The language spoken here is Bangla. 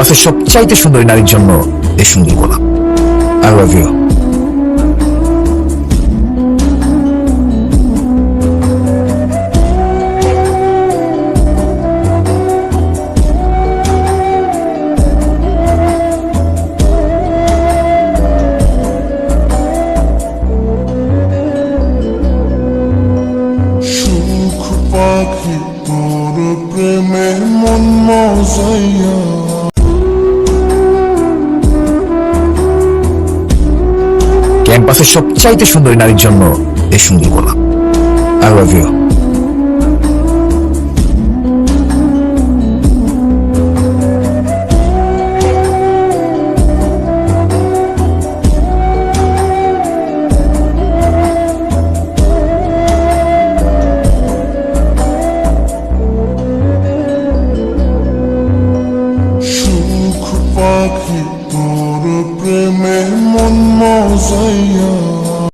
ক্যাম্পাসের সবচাইতে সুন্দরী নারীর জন্য এই সুন্দর গোলাপ। I love you. সুখ পাখি তোর প্রেমে মন মজাইয়া, ক্যাম্পাসের সবচাইতে সুন্দরী নারীর জন্য এই সুন্দর গোলাপ। I love you. সুখ পাখি তোর প্রেমে মন মজাইয়া।